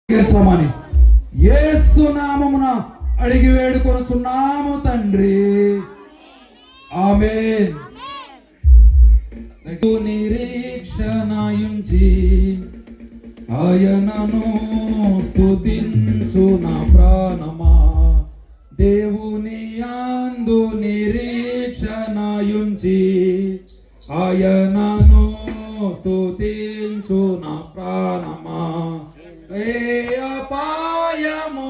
చేస్తామని యేసు నామమున అడిగి వేడుకొనుచున్నాము తండ్రి, ఆమేన్. నిరీక్షణయుంచి ఆయనను స్తుతించు నా ప్రాణమా, దేవుని యందు నిరీక్షణయుంచి ఆయనను స్తుతించు నా ప్రాణమా, ఏ అపాయము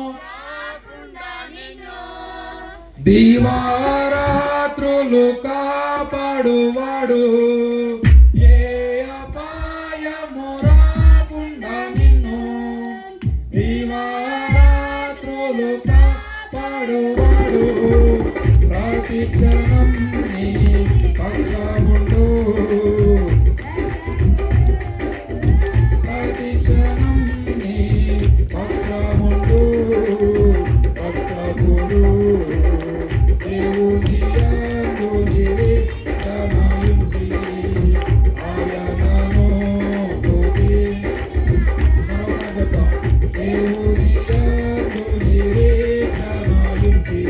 దివారాత్రులు కాపాడువాడు, ఏ అపాయము రాకుండా నిన్ను దివారాత్రులు కాపాడువాడు, ప్రతి క్షణం నీ పక్షముండు, ప్రతి క్షణం నీ పక్షముండు, పక్షముడు దేవుని యందు నిరీక్షణయుంచి ఆయనను స్తుతించు, దేవుని యందు నిరీక్షణయుంచి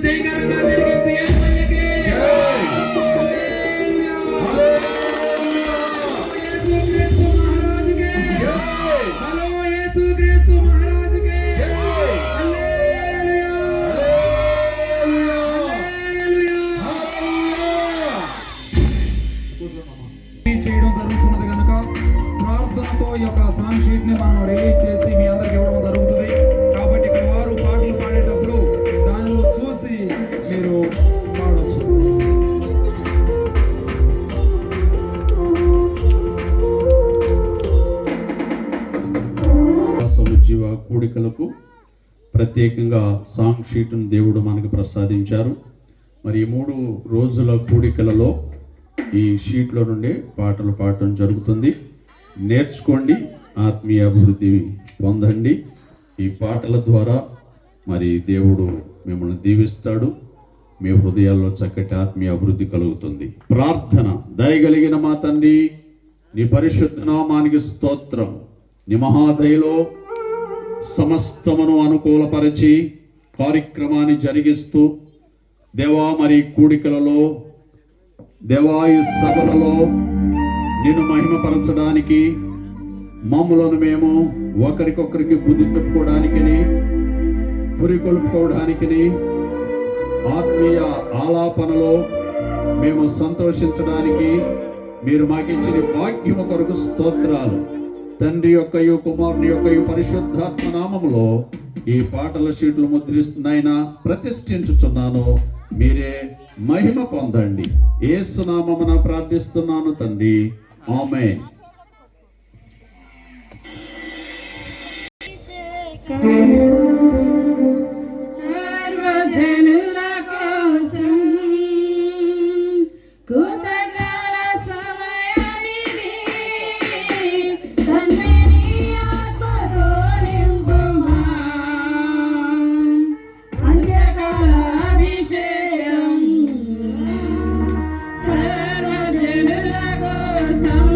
జయకరంగా జరిగించి యేసయ్యకే యేసుక్రీస్తు మహారాజుకే హల్లెలూయా చేయడం జరుగుతున్నది కనుక ప్రార్థనతో ఈ యొక్క సాంగ్ షీట్ ని మనం రిలీజ్ చేసి మీ అందరికి ఇవ్వడం జరుగుతుంది. కాబట్టి ఇక్కడ వారు పాటలు పాడేటప్పుడు దానిలో చూసి మీరు పాడవచ్చు. జీవ కూడికలకు ప్రత్యేకంగా సాంగ్ షీట్ను దేవుడు మనకు ప్రసాదించారు. మరి 3 రోజుల కూడికలలో ఈ షీట్లో నుండి పాటలు పాడటం జరుగుతుంది. నేర్చుకోండి, ఆత్మీయ అభివృద్ధి పొందండి. ఈ పాటల ద్వారా మరి దేవుడు మిమ్మల్ని దీవిస్తాడు. మీ హృదయాల్లో చక్కటి ఆత్మీయ అభివృద్ధి కలుగుతుంది. ప్రార్థన. దయగలిగిన మా తండ్రి, నీ పరిశుద్ధ నామానికి స్తోత్రం. నీ మహాదయలో సమస్తమును అనుకూలపరిచి కార్యక్రమాన్ని జరిగిస్తూ దేవా మరి కూడికలలో దేవా ఈ సభలలో నిన్ను మహిమపరచడానికి మమ్ములను మేము ఒకరికొకరికి బుద్ధి చెప్పుకోవడానికి పురికొల్పుకోవడానికి ఆత్మీయ ఆలాపనలో మేము సంతోషించడానికి మీరు మాకిచ్చిన భాగ్యము కొరకు స్తోత్రాలు. తండ్రి యొక్కయు కుమారుని యొక్కయు పరిశుద్ధాత్మ నామములో ఈ పాటల షీట్లు ముద్రిస్తున్నాయినా ప్రతిష్ఠించుచున్నాను. మీరే మహిమ పొందండి. యేసు నామమున ప్రార్థిస్తున్నాను తండ్రి, ఆమేన్. సర్వజనుల కోసం కృతకాల సమయమిది, తండ్రిని ఆత్మతో నింపుమా, అంత్యకాల అభిషేకం సర్వజనుల కోసం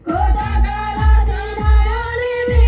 కృతకాల సమయమిది.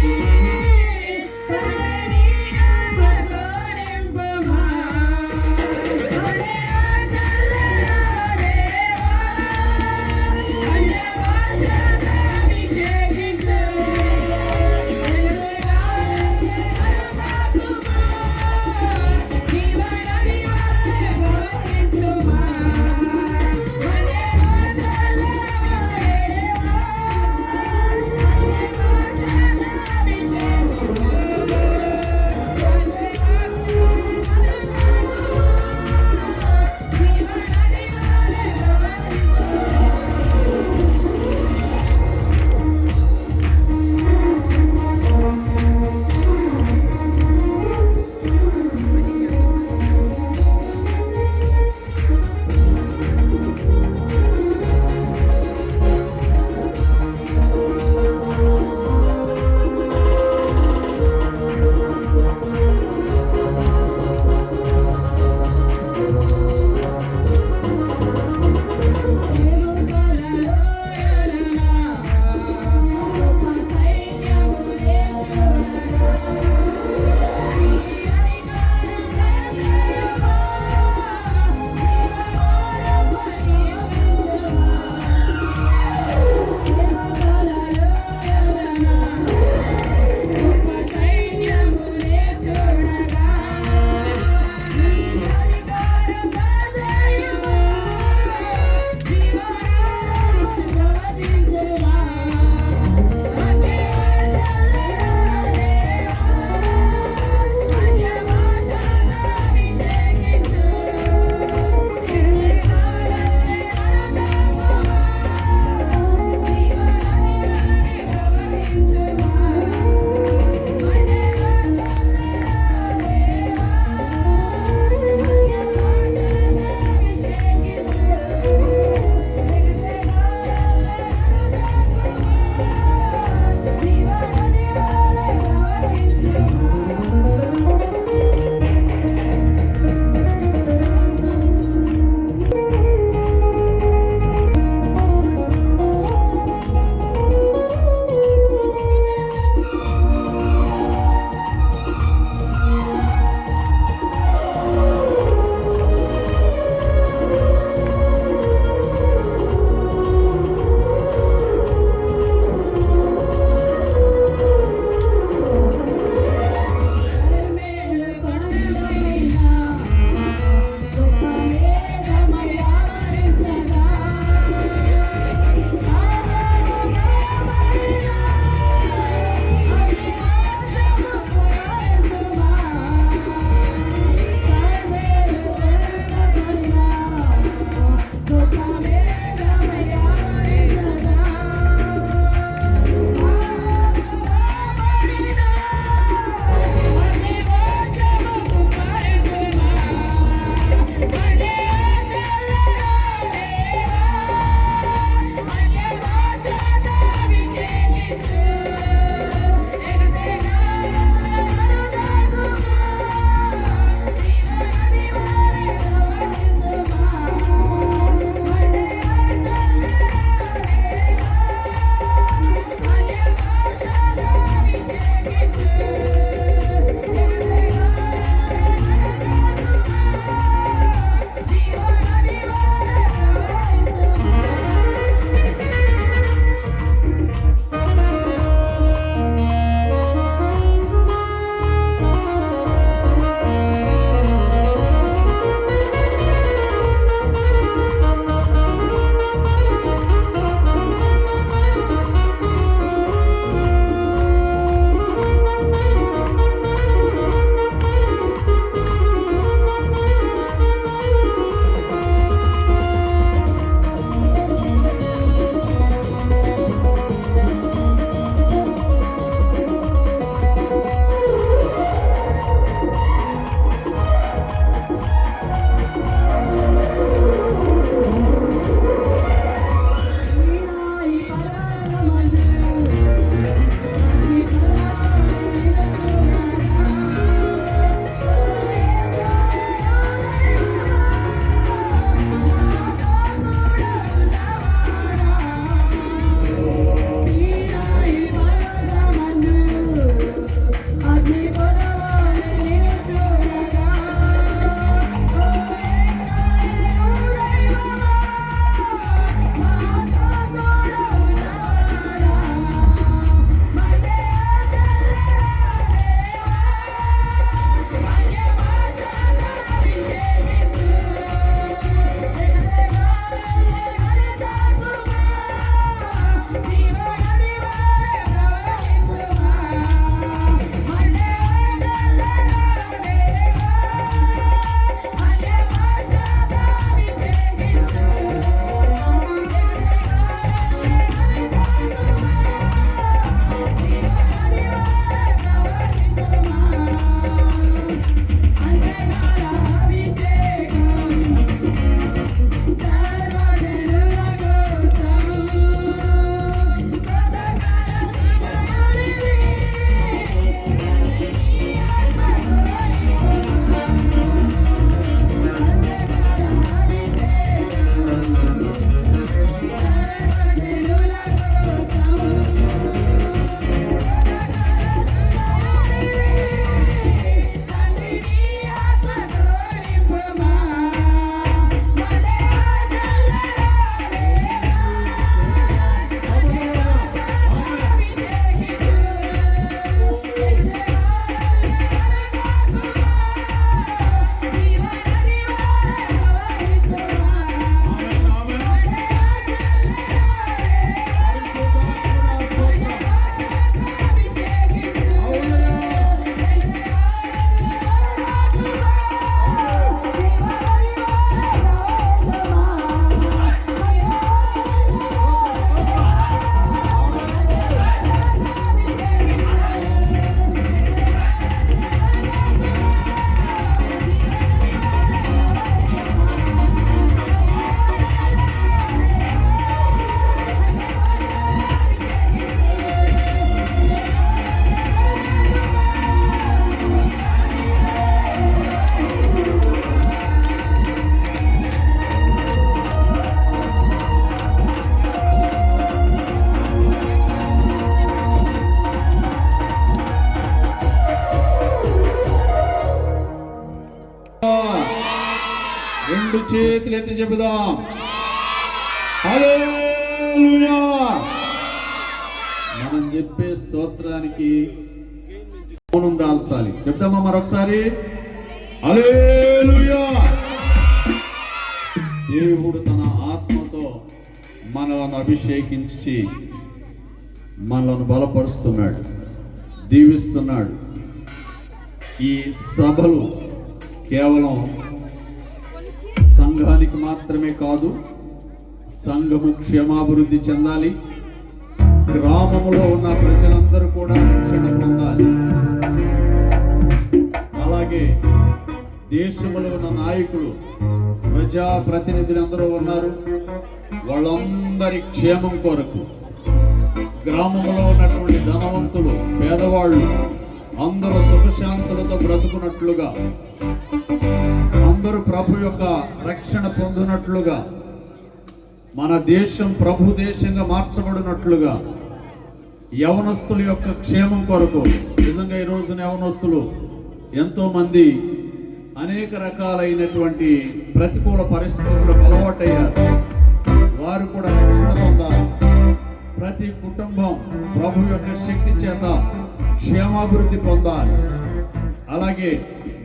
రెండు చేతులు ఎత్తి చెబుదాం హల్లెలూయా. మనం చెప్పే స్తోత్రానికి మౌనం దాల్చాలి. చెప్తామా మరొకసారి హల్లెలూయా. దేవుడు తన ఆత్మతో మనలను అభిషేకించి మనలను బలపరుస్తున్నాడు, దీవిస్తున్నాడు. ఈ సభలు కేవలం సంఘానికి మాత్రమే కాదు, సంఘము క్షేమాభివృద్ధి చెందాలి, గ్రామంలో ఉన్న ప్రజలందరూ కూడా రక్షణ పొందాలి. అలాగే దేశంలో ఉన్న నాయకులు, ప్రజా ప్రతినిధులందరూ ఉన్నారు, వాళ్ళందరి క్షేమం కొరకు, గ్రామంలో ఉన్నటువంటి ధనవంతులు, పేదవాళ్ళు అందరూ సుఖశాంతులతో బ్రతుకున్నట్లుగా, అందరూ ప్రభు యొక్క రక్షణ పొందినట్లుగా, మన దేశం ప్రభు దేశంగా మార్చబడినట్లుగా, యవనస్తుల యొక్క క్షేమం కొరకు. నిజంగా ఈ రోజున యవనస్తులు ఎంతో మంది అనేక రకాలైనటువంటి ప్రతికూల పరిస్థితులకు అలవాటయ్యారు. వారు కూడా రక్షణ పొందాలి. ప్రతి కుటుంబం ప్రభు యొక్క శక్తి చేత క్షేమాభివృద్ధి పొందాలి. అలాగే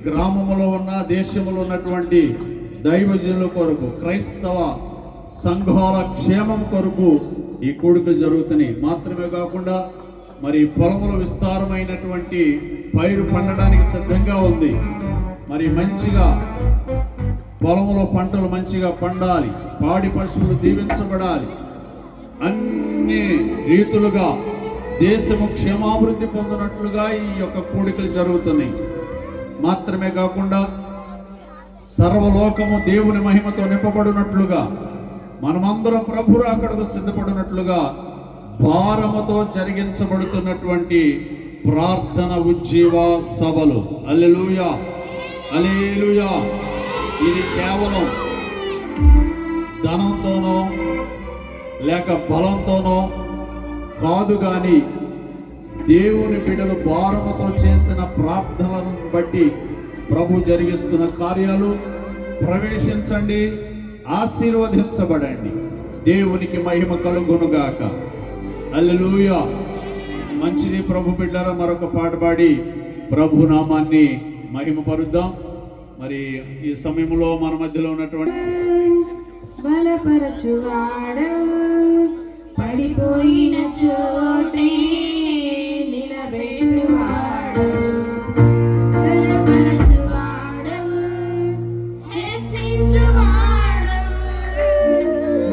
గ్రామంలో ఉన్న, దేశంలో ఉన్నటువంటి దైవజనుల కొరకు, క్రైస్తవ సంఘాల క్షేమం కొరకు ఈ కూడికలు జరుగుతున్నాయి. మాత్రమే కాకుండా మరి పొలముల విస్తారమైనటువంటి పైరు పండడానికి సిద్ధంగా ఉంది. మరి మంచిగా పొలంలో పంటలు మంచిగా పండాలి, పాడి పశువులు దీవించబడాలి, అన్ని రీతులుగా దేశము క్షేమాభివృద్ధి పొందినట్లుగా ఈ యొక్క కూడికలు జరుగుతున్నాయి. మాత్రమే కాకుండా సర్వలోకము దేవుని మహిమతో నింపబడినట్లుగా, మనమందరం ప్రభు రాకడకు సిద్ధపడినట్లుగా భారముతో జరిగించబడుతున్నటువంటి ప్రార్థన ఉజ్జీవ సభలు. హల్లెలూయా, హల్లెలూయా. ఇది కేవలం ధనంతోనో లేక బలంతోనో కాదు, కానీ దేవుని బిడ్డలు భారముతో చేసిన ప్రార్థనలను బట్టి ప్రభు జరిగిస్తున్న కార్యాలు. ప్రవేశించండి, ఆశీర్వదించబడండి. దేవునికి మహిమ కలుగునుగాక. హల్లెలూయా. మంచిది ప్రభు బిడ్డల, మరొక పాట పాడి ప్రభు నామాన్ని మహిమపరుద్దాం. మరి ఈ సమయంలో మన మధ్యలో ఉన్నటువంటి బలపరచువాడవు, పడిపోయిన చోటే నిలబెట్టువాడవు, బలపరచువాడవు, హెచ్చించువాడవు,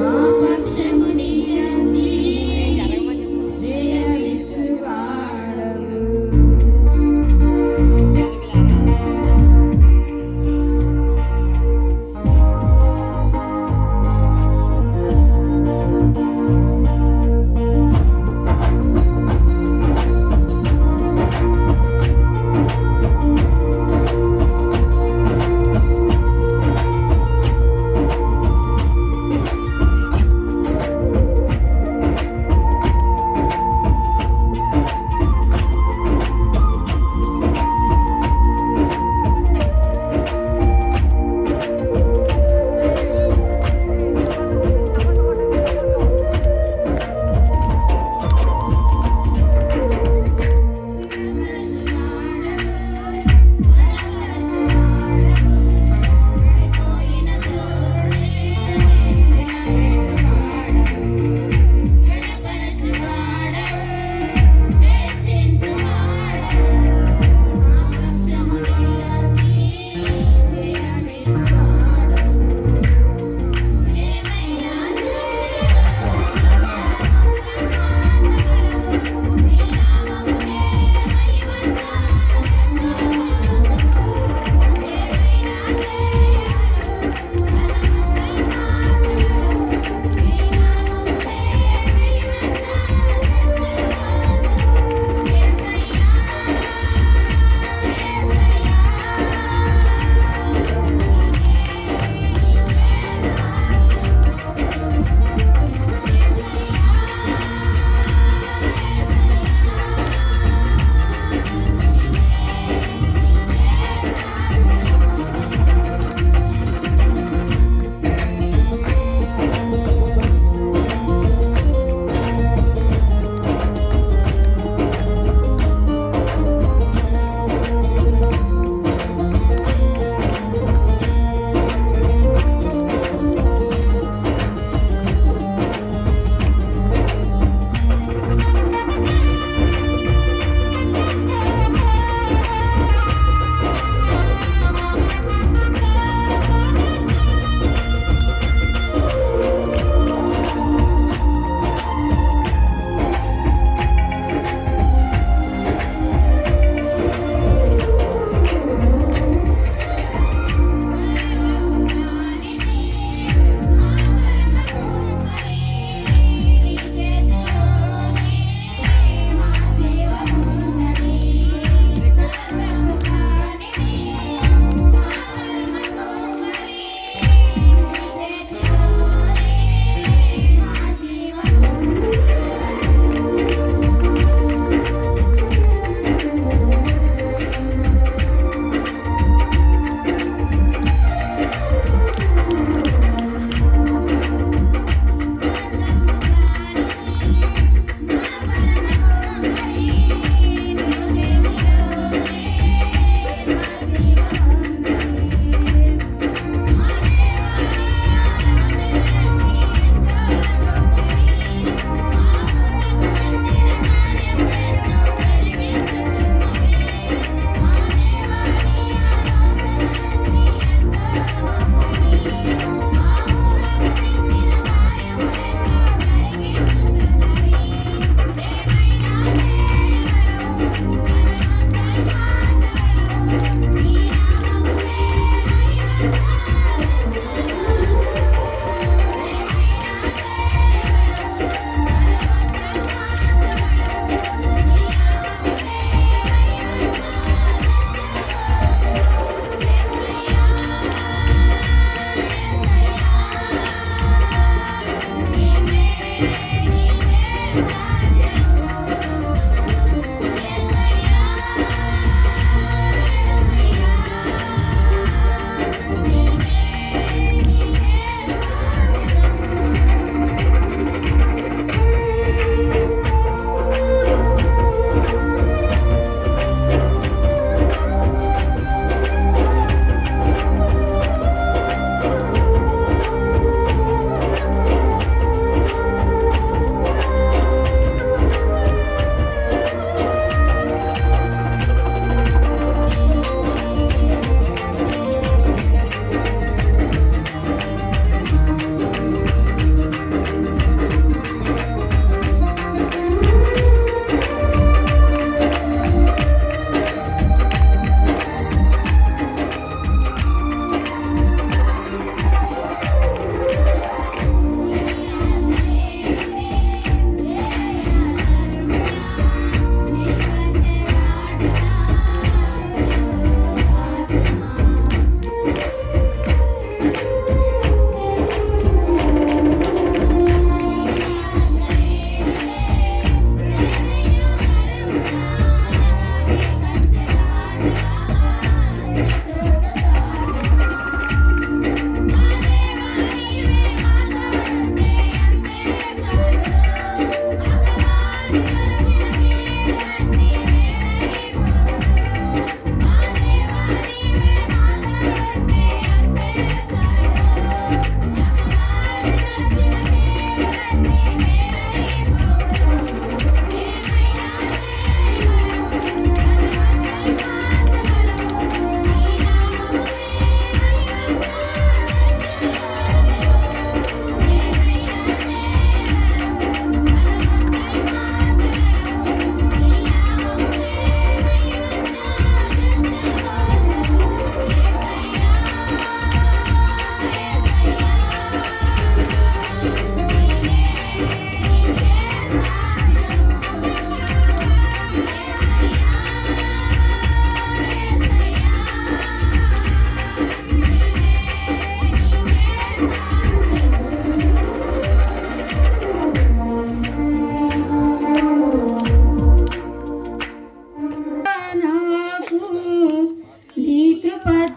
మా పక్షము నిలిచి జయమిచ్చువాడవు.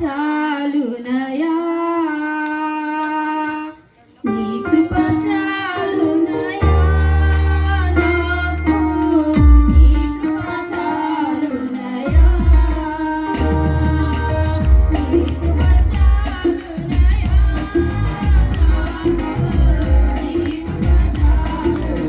చాలునయా నీ కృప చాలునయా నాకు నీ కృప చాలునయా నీ కృప చాలునయా నాకు నీ కృప చాలునయా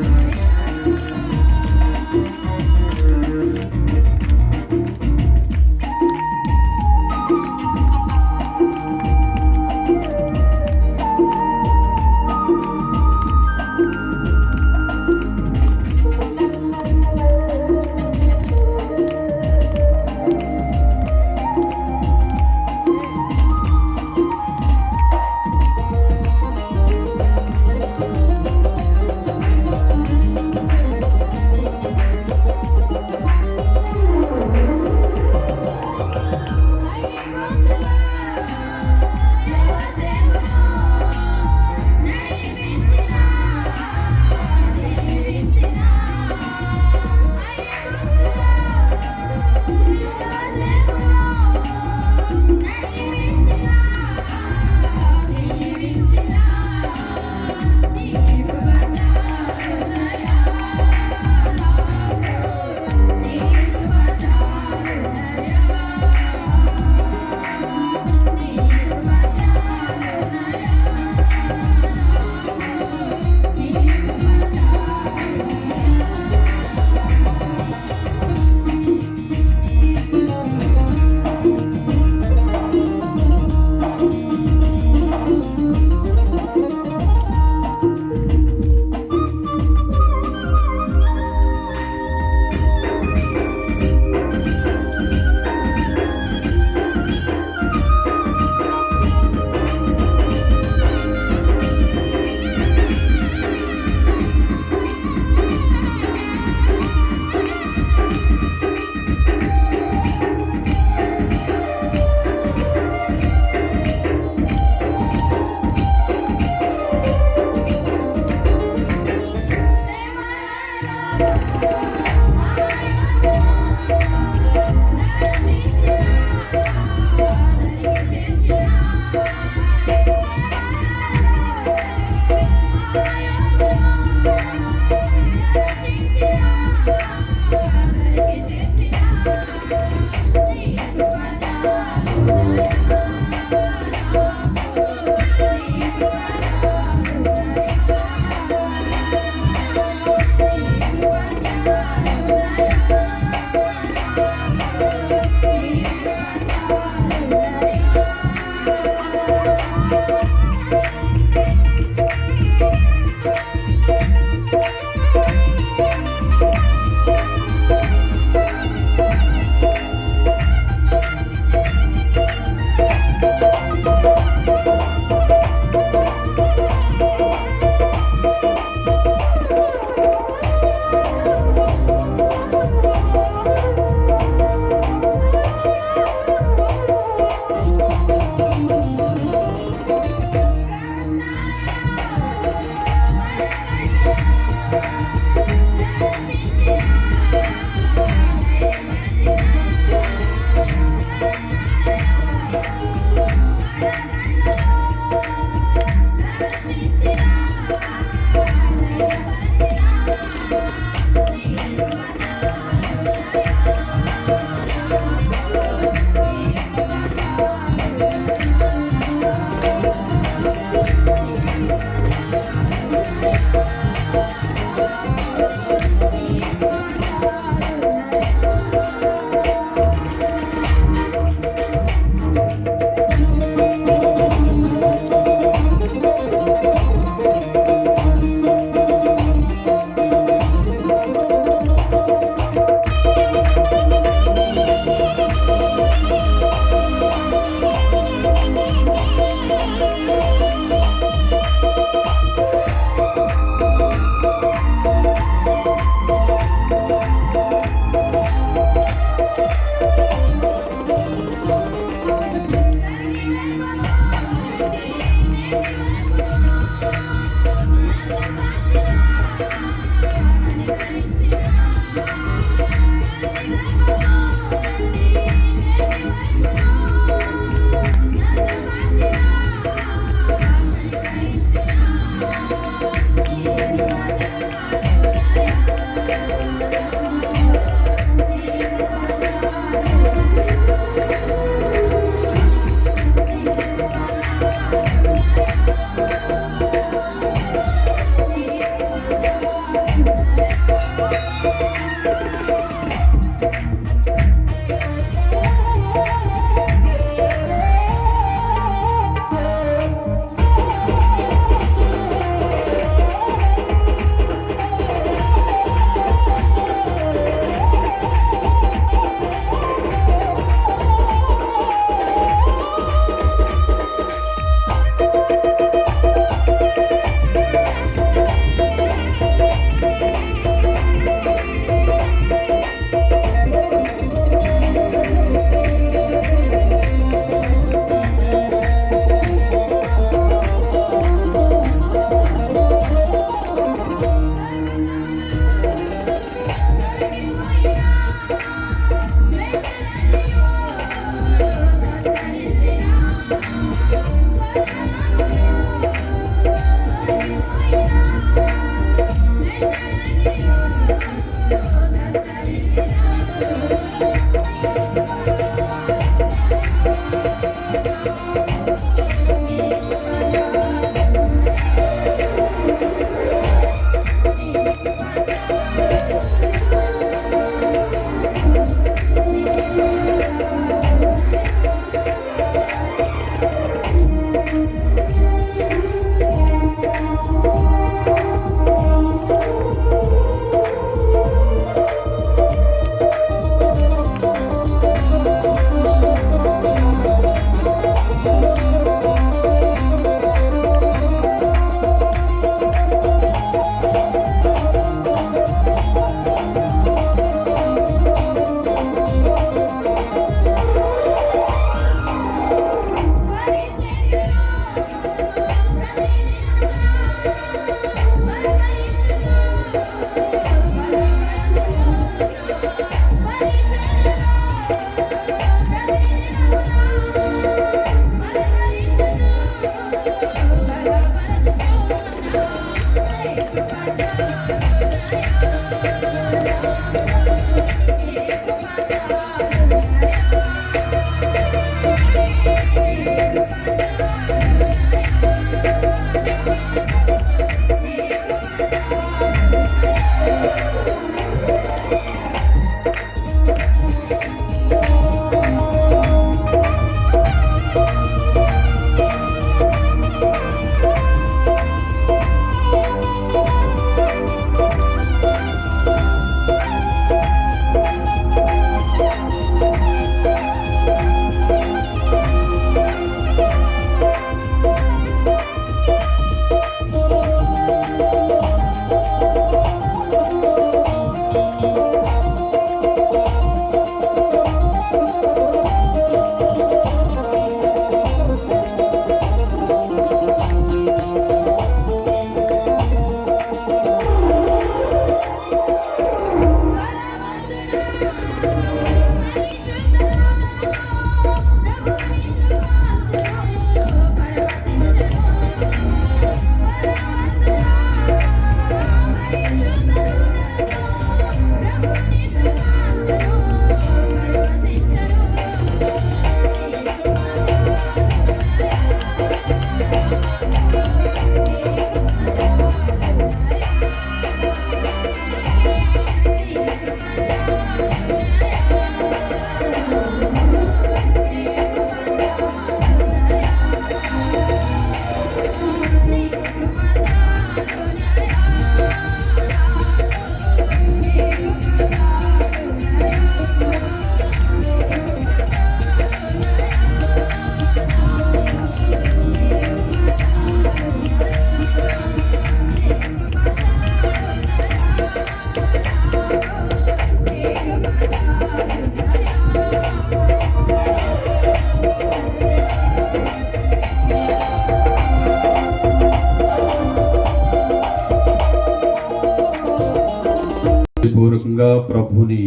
పూర్వకంగా ప్రభుని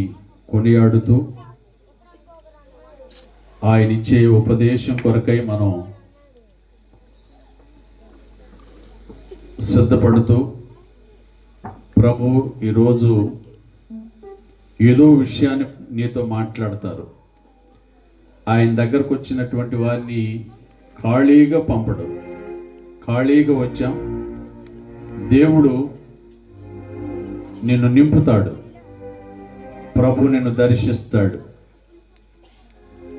కొనియాడుతూ ఆయన ఇచ్చే ఉపదేశం కొరకై మనం సిద్ధపడుతూ ప్రభు ఈరోజు ఏదో విషయాన్ని నీతో మాట్లాడతారు. ఆయన దగ్గరకు వచ్చినటువంటి వారిని ఖాళీగా పంపడు. ఖాళీగా వచ్చాం, దేవుడు నిన్ను నింపుతాడు, ప్రభు నిన్ను దర్శిస్తాడు.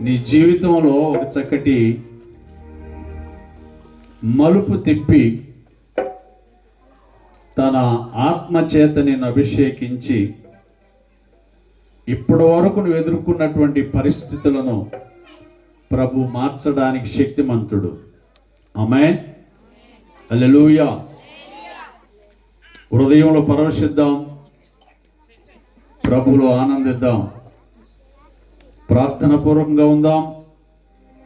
నీ జీవితంలో ఒక చక్కటి మలుపు తిప్పి తన ఆత్మ చేత నిన్ను అభిషేకించి ఇప్పటి వరకు నువ్వు ఎదుర్కొన్నటువంటి పరిస్థితులను ప్రభు మార్చడానికి శక్తిమంతుడు. ఆమేన్, హల్లెలూయా. హృదయంలో పరవశిద్దాం, ప్రభులో ఆనందిద్దాం, ప్రార్థన పూర్వకంగా ఉందాం.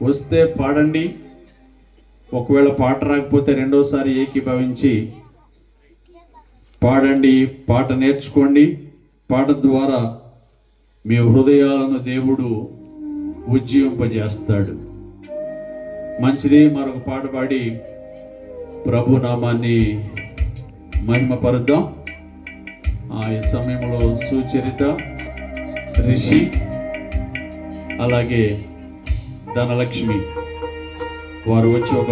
వస్తే పాడండి, ఒకవేళ పాట రాకపోతే రెండోసారి ఏకీభవించి పాడండి. పాట నేర్చుకోండి. పాట ద్వారా మీ హృదయాలను దేవుడు ఉజ్జీవింపజేస్తాడు. మంచిది, మరొక పాట పాడి ప్రభు నామాన్ని మహిమపరుద్దాం. ఈ సమయంలో సుచరిత, రిషి, అలాగే ధనలక్ష్మి వారు వచ్చి ఒక